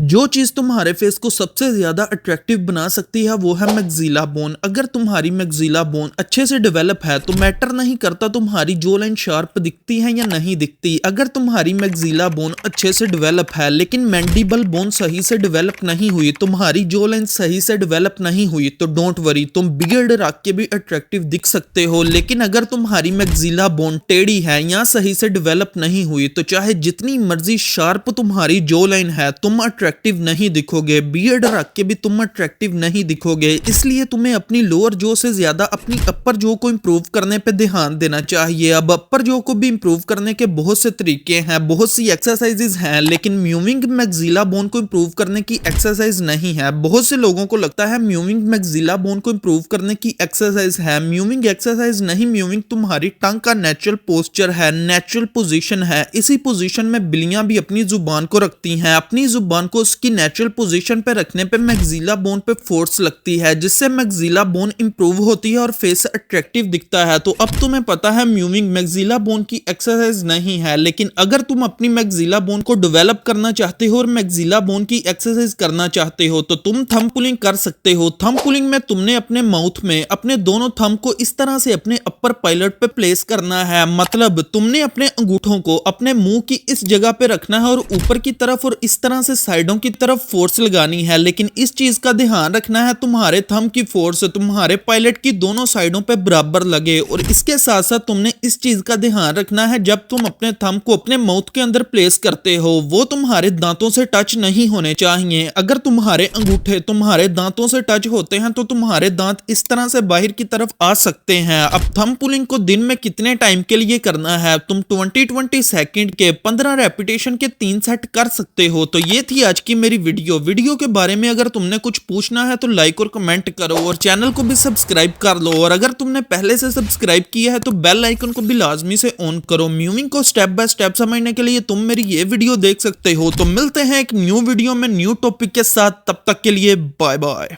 जो चीज तुम्हारे फेस को सबसे ज्यादा अट्रैक्टिव बना सकती है वो है मैक्सिला बोन। अगर तुम्हारी मैक्सिला बोन अच्छे से डेवलप है तो मैटर नहीं करता तुम्हारी जो लाइन शार्प दिखती है या नहीं दिखती। अगर तुम्हारी मैक्सिला बोन अच्छे से डेवलप है लेकिन मैंडिबल बोन सही से डेवलप नहीं हुई, तुम्हारी जो लाइन सही से डेवलप नहीं हुई, तो डोंट वरी, तुम बियर्ड रख के भी अट्रैक्टिव दिख सकते हो। लेकिन अगर तुम्हारी मैक्सिला बोन टेढ़ी है या सही से डेवलप नहीं हुई तो चाहे जितनी मर्जी शार्प तुम्हारी जो लाइन है तुम अट्रैक्टिव नहीं दिखोगे। बियर्ड रख के भी तुम अट्रैक्टिव नहीं दिखोगे। इसलिए तुम्हें अपनी लोअर जो से ज्यादा अपनी अपर जो को इंप्रूव करने पे ध्यान देना चाहिए। अब अपर जो को भी इंप्रूव करने के बहुत से तरीके हैं, बहुत सी एक्सरसाइजेज हैं, लेकिन म्यूविंग मैक्सिला बोन को इंप्रूव करने की एक्सरसाइज नहीं है। बहुत से लोगों को लगता है म्यूविंग मैक्सिला बोन को इंप्रूव करने की एक्सरसाइज है। म्यूविंग एक्सरसाइज नहीं, म्यूविंग तुम्हारी टंग का नेचुरल पोस्चर है, नेचुरल पोजीशन है। इसी पोजीशन में बिल्लियां भी अपनी जुबान को रखती हैं। अपनी जुबान को उसकी नेचुरल पोजीशन पे रखने पे मैक्सिला बोन पे फोर्स लगती है, जिससे मैक्सिला बोन इंप्रूव होती है और फेस अट्रैक्टिव दिखता है। तो अब तुम्हें पता है म्यूविंग मैक्सिला बोन की एक्सरसाइज नहीं है, लेकिन अगर तुम अपनी मैक्सिला बोन को डेवलप करना चाहते हो और मैक्सिला बोन की एक्सरसाइज करना चाहते हो तो तुम थंब पुलिंग कर सकते हो। थंब पुलिंग में तुमने अपने माउथ में अपने दोनों थंब को इस तरह से अपने अपर पायलट पे प्लेस करना है। मतलब तुमने अपने अंगूठों को अपने मुंह की इस जगह पे रखना है और ऊपर की तरफ और इस तरह से साइडों की तरफ फोर्स लगानी है। लेकिन इस चीज का ध्यान रखना है तुम्हारे थंब की फोर्स तुम्हारे पायलट की दोनों साइडों पे बराबर लगे। और इसके साथ साथ तुमने इस चीज का ध्यान रखना है जब तुम अपने थंब को अपने माउथ के अंदर प्लेस करते हो वो तुम्हारे दांतों से टच नहीं होने चाहिए। अगर तुम्हारे अंगूठे तुम्हारे दांतों से टच होते हैं तो तुम्हारे दांत इस तरह से बाहर की तरफ आ सकते हैं। अब थंब पुलिंग को दिन में कितने टाइम के लिए करना है? तुम 20-20 सेकंड के 15 रेपिटेशन के 3 सेट कर सकते हो। तो ये थी आज की मेरी वीडियो के बारे में अगर तुमने कुछ पूछना है तो लाइक और कमेंट करो और चैनल को भी सब्सक्राइब कर लो। और अगर तुमने पहले से सब्सक्राइब किया है तो बेल आइकन को भी लाजमी से ऑन करो। म्यूविंग को स्टेप बाय स्टेप समझने के लिए तुम मेरी ये वीडियो देख सकते हो। तो मिलते हैं एक न्यू वीडियो में न्यू टॉपिक के साथ, तब तक के लिए बाय बाय।